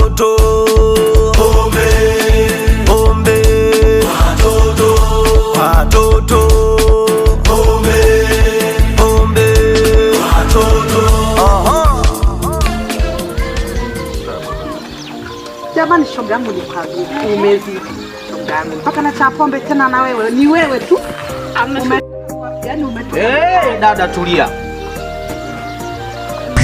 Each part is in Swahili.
watoto. Pombe, pombe, watoto, watoto. Pombe, pombe, watoto. Jamani, shoga yangu ni kazi. Umezi shoga yangu. Mpaka na cha pombe tena na wewe. Ni wewe tu. Yaani umetoka. Dada tulia.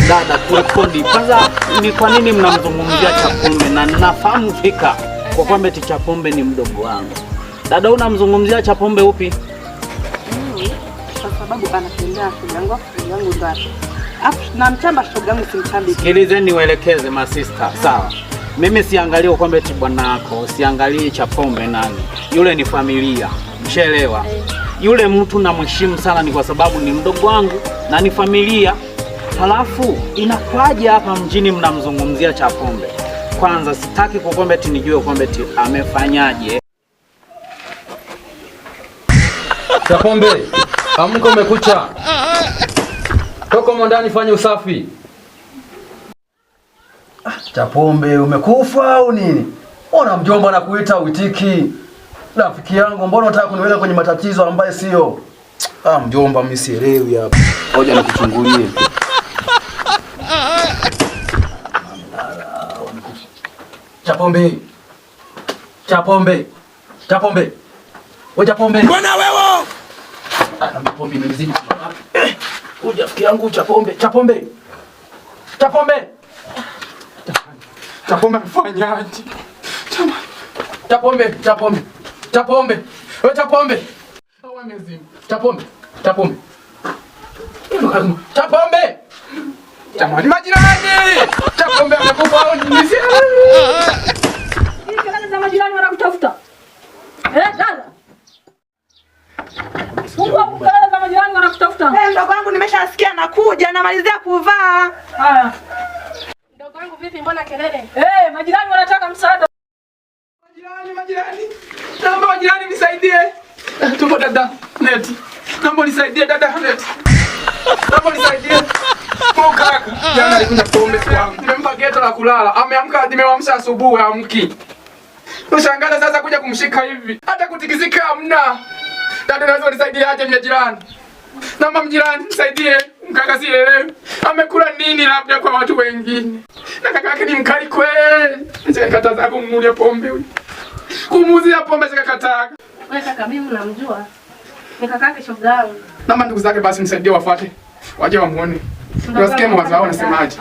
Dada turekodi. Kwanza ni kwa nini mnamzungumzia Chapombe? Na nafahamu fika kwa kwamba eti Chapombe ni mdogo wangu. Dada unamzungumzia Chapombe upi? Kwa sababu anatembea shoga yangu ndo hapo. Na mchamba shoga yangu simchambi. Sikilizeni niwaelekeze masista. Sawa. Mimi siangalie kwamba eti bwana wako, siangalie Chapombe nani. Yule ni familia. Mshaelewa? Yule mtu namheshimu sana ni kwa sababu ni mdogo wangu na ni familia. Halafu inakwaje hapa mjini mnamzungumzia Chapombe? Kwanza sitaki kwamba eti nijue kwamba eti amefanyaje. Chapombe, amka umekucha. Toka ndani fanya usafi. Chapombe umekufa au nini? Ona mjomba anakuita uitiki. Rafiki yangu mbona unataka kuniweka kwenye matatizo ambayo sio? Mjomba mimi sielewi hapa. Ngoja nikuchungulie. Chapombe. Chapombe. Chapombe. Wewe Chapombe. Bwana wewe. Chapombe imezidi. Kuja rafiki yangu Chapombe. Chapombe. Chapombe. Chapombe mfanyaje? Chapombe, Chapombe. Chapombe. Wewe Chapombe. Wewe mzimu. Chapombe. Chapombe. Chapombe. Jamani majirani. Chapombe amekufa au nini? Hii kelele za majirani wanakutafuta. Dada. Mungu kelele za majirani wanakutafuta. Ndogo wangu nimeshasikia nakuja namalizia kuvaa. Haya. Ndogo wangu vipi mbona kelele? Majirani wanataka msaada. Majirani. Naomba majirani nisaidie. Tupo dada Neti. Naomba nisaidie dada Neti. Naomba nisaidie. Kwa kaka. Jana alikuja pombe kwangu. Nimempa geto la kulala. Ameamka nimewamsha asubuhi amki. Ushangaza sasa kuja kumshika hivi. Hata kutikizika hamna. Dada naweza nisaidie aje mjirani. Naomba mjirani nisaidie. Mkaka sielewi. Amekula nini labda kwa watu wengine. Na kaka yake ni mkali kweli. Nikakataza kumnunulia pombe huyu. Kumuzia pombe zikakataa. Wewe kaka mimi namjua. Ni kaka yake shoga yangu. Naomba ndugu zake basi nisaidie wafuate. Waje wamuone. Wasikie mawazo yao wanasemaje.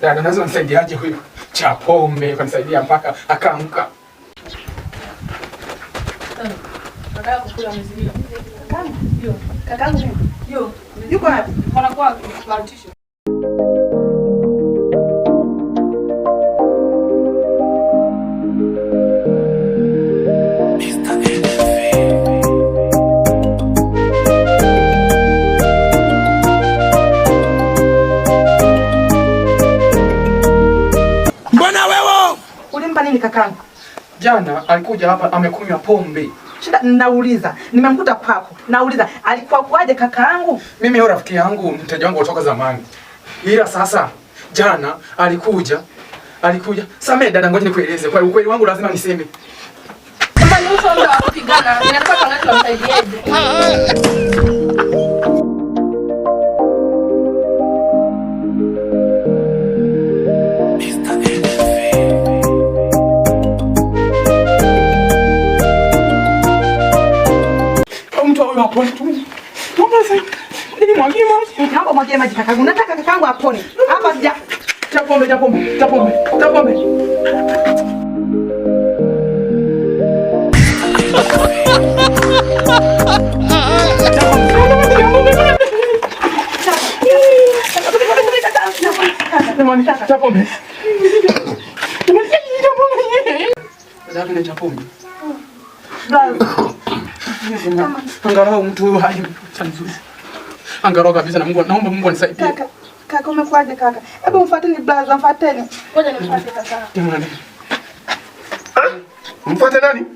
Dada naweza nisaidiaje huyu? Chapombe kanisaidia mpaka akaamka. Kaka yako kula mzigo. Kakangu ndio. Yuko wapi? Mbona kwa kumarudisha? Mbona wewe? Ulimpa nini kakangu? Jana alikuja hapa amekunywa pombe. Shida nauliza, nimemkuta kwako. Nauliza, alikuwa kwaje kakaangu? Mimi yule rafiki yangu, mteja wangu kutoka zamani. Ila sasa jana alikuja. Samee dada ngoja nikueleze. Kwa ukweli wangu lazima niseme. Kama ni uso ndo kupigana, ninataka kangapi wamsaidieje? Apone tu. Naomba sasa. Ili mwagie maji. Naomba mwagie maji kakangu. Nataka kakangu apone. Hapa sija. Chapombe. Chapombe. Angalau mtu huyu haji chanzo. Angalau kabisa na Mungu, naomba Mungu anisaidie. Kaka umekwaje kaka? Hebu mfuateni blaza, mfuateni. Ngoja nimfuate kaka. Jamani. Mfuate nani?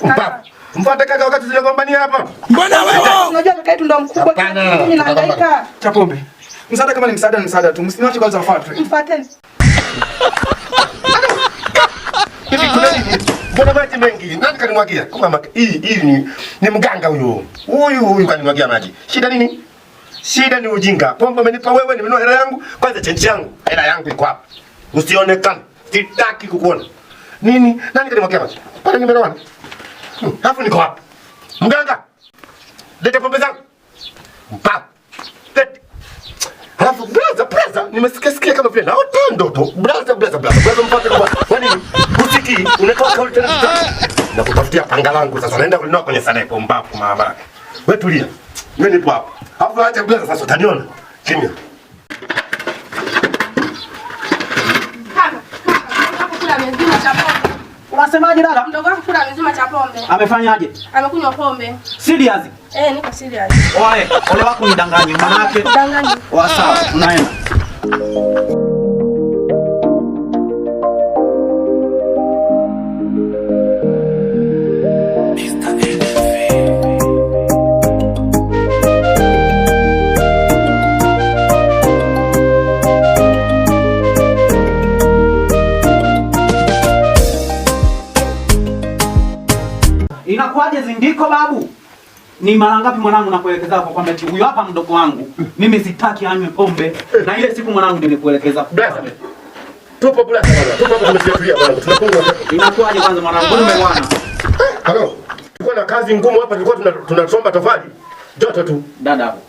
Mpaka. Mfuate kaka wakati zinagombania hapa. Mbona wewe? Unajua kaka yetu ndo mkubwa. Mimi nahangaika. Chapombe. Msaada kama ni msaada ni msaada tu. Msiniache kwanza wafuate. Mfuateni. Hivi kuna nini? Mbona maji mengi? Nani kanimwagia? Kama hii ni mganga huyo. Huyu kanimwagia maji. Shida nini? Shida ni ujinga. Pombe umenipa wewe, nimenunua hela yangu. Kwanza chenji yangu. Hela yangu iko hapa. Usionekane. Sitaki kukuona. Nini? Nani kanimwagia maji? Pale nimeona. Hafu niko hapa. Mganga. Leta pombe zangu. Mpa. Halafu brother, nimesikia kama vile naota ndoto. Brother, mpate kwa nini? Usiki, unatoka ule tena. Na kutafutia panga langu sasa naenda kulinoa kwenye sadepo mbapo mama. Wewe tulia. Mimi nipo hapa. Hapo acha brother sasa utaniona. Kimya. Unasemaje dada? Mdogo wangu kula mzima cha pombe. Amefanyaje? Amekunywa pombe. Serious? Niko serious. Oe, ole wako nidanganye manake. Danganye. Sawa, unaenda. Inakuaje Zindiko babu? Ni mara ngapi mwanangu nakuelekeza hapo kwamba eti huyu hapa mdogo wangu mimi sitaki anywe pombe na ile siku mwanangu nilikuelekeza. Tupo bwana. Tupo hapo tumefikiria bwana. Tunapunga. Inakuaje kwanza mwanangu umewana? Halo. Tulikuwa na kazi ngumu hapa, tulikuwa tunasomba tofali. Joto tu. Dada hapo.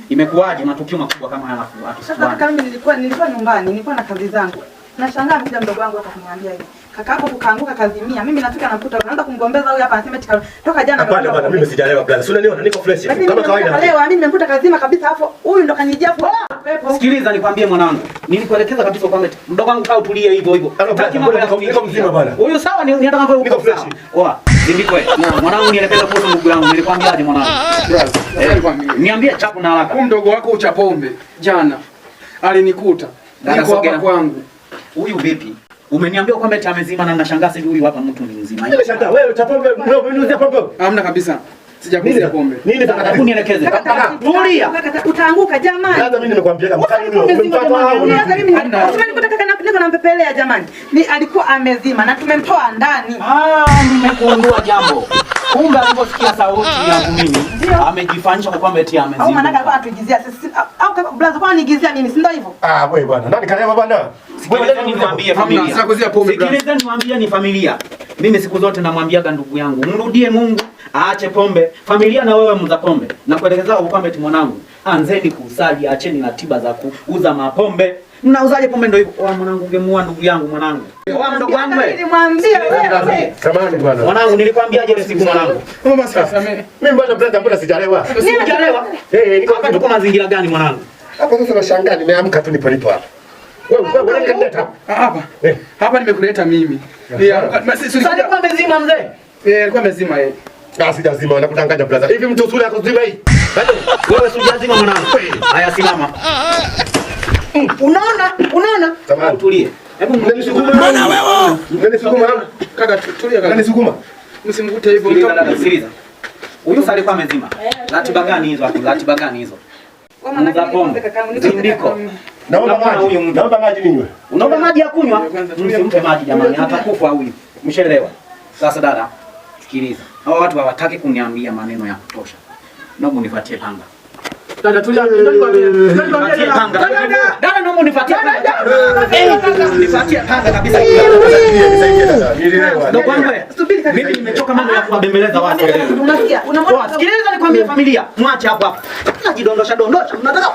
Imekuaje matukio makubwa kama haya alafu Sasa kaka mimi nilikuwa nyumbani, nilikuwa na kazi zangu. Nashangaa mja mdogo wangu hapa kuniambia hivi. Kaka yako kukaanguka kazimia. Mimi nafika nakuta unaanza kumgombeza huyu hapa anasema toka jana. Hapana bwana, mimi sijalewa brother. Si unaniona niko fresh kama kawaida. Leo mimi nimekuta kazima kabisa hapo. Huyu ndo kanijia pepo. Sikiliza nikwambie mwanangu. Nilikuelekeza kabisa kwamba mdogo wangu kaa utulie hivyo hivyo. Niko mzima bwana. Huyu sawa ni nataka wewe uko fresh. Poa. Zindiko mwanangu nielekeza kwa ndugu yangu. Nilikwambiaje mwanangu? Niambie chapu na haraka. Huyu mdogo wako uchapombe jana alinikuta. Niko hapa kwangu. Huyu vipi? Umeniambia kwamba eti amezima na nashangaa sasa huyu hapa mtu ni mzima. Nimeshangaa wewe chapombe umenunulia pombe? Hamna kabisa. Sijakunywa pombe. Nini nataka kunielekeze? Tulia. Utaanguka jamani. Sasa mimi nimekwambia mkali huyo. Sasa mimi nilikuta kaka niko nampepelea jamani. Ni alikuwa amezima na tumemtoa ndani. Nimekuondoa jambo. Kumbe aliposikia sauti yangu mimi amejifanyisha kwamba eti amezima. Au maana alikuwa anatuigizia sisi au kama blaza kwa anigizia mimi si ndio hivyo? Wewe bwana. Nani kalema bwana? Sikilizeni niwaambie familia. Sikilizeni niwaambie ni familia. Mimi siku zote namwambiaga ndugu yangu, mrudie Mungu, aache pombe. Familia na wewe mza pombe. Na kuelekeza kwamba eti mwanangu, anzeni kusali, acheni na tiba za kuuza mapombe. Mnauzaje pombe ndio hivyo? Mwanangu ungemuua ndugu yangu mwanangu. Mdogo wangu wewe. Nilimwambia wewe. Samahani bwana. Mwanangu nilikwambiaje ile siku mwanangu? Mama samehe. Mimi bwana brother mbona sijalewa? Sijalewa? Niko hapa tuko mazingira gani mwanangu? Hapa sasa nashangaa nimeamka tu nipo hapa. Wewe unanileta hapa. Hapa nimekuleta mimi. Sasa alikuwa amezima mzee? Alikuwa amezima yeye. Sijazima nakudanganya brother. Hivi mtu usuli yako zima hii? Wewe sijazima mwanangu. Haya simama. Unaona? Tamam. Tulie. Hebu mnisukuma. Bwana wewe. Mnisukuma. Kaka tulia kaka. Mnisukuma. Msimvute hivyo mtoto. Sikiliza. Huyu sasa alikuwa amezima. Ratiba gani hizo hapo? Ratiba gani hizo? Zindiko. Naomba maji ninywe. Unaomba maji ya kunywa? Msimpe maji jamani, atakufa huyu. Mshaelewa? Sasa dada, sikiliza. Hawa watu hawataki kuniambia maneno ya kutosha. Naomba unifuatie panga. Dada tulia. Nifuatie panga. Dada naomba unifuatie panga. Nifuatie panga kabisa. Nisaidie dada. Nielewa. Ndio kwanza. Mimi nimechoka mambo ya kuwabembeleza watu. Unasikia? Unamwona? Sikiliza nikwambie familia, mwache hapo hapo. Najidondosha. Mnataka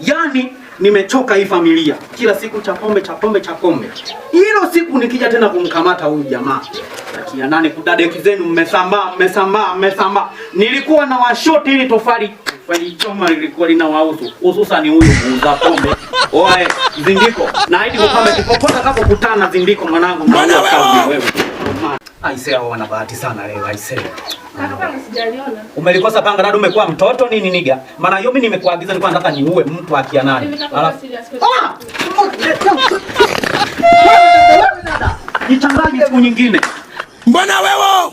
yani nimechoka hii familia. Kila siku cha pombe. Hilo siku nikija tena kumkamata huyu jamaa. Takia nane kudadeki zenu mmesambaa. Nilikuwa na washoti ili tofali choma lilikuwa lina wauzu. Hususan huyu muuza pombe. Oe, Zindiko. Na hadi kwamba tukopota kako kutana Zindiko mwanangu. Bwana wewe. Aisee, hao wana bahati sana leo aisee. Kaka panga sijaliona. Umelikosa panga na umekuwa mtoto nini niga? Maana hiyo mimi nimekuagiza nilikuwa nataka niue mtu akia nani. Alafu jichanganye siku nyingine. Mbona wewe?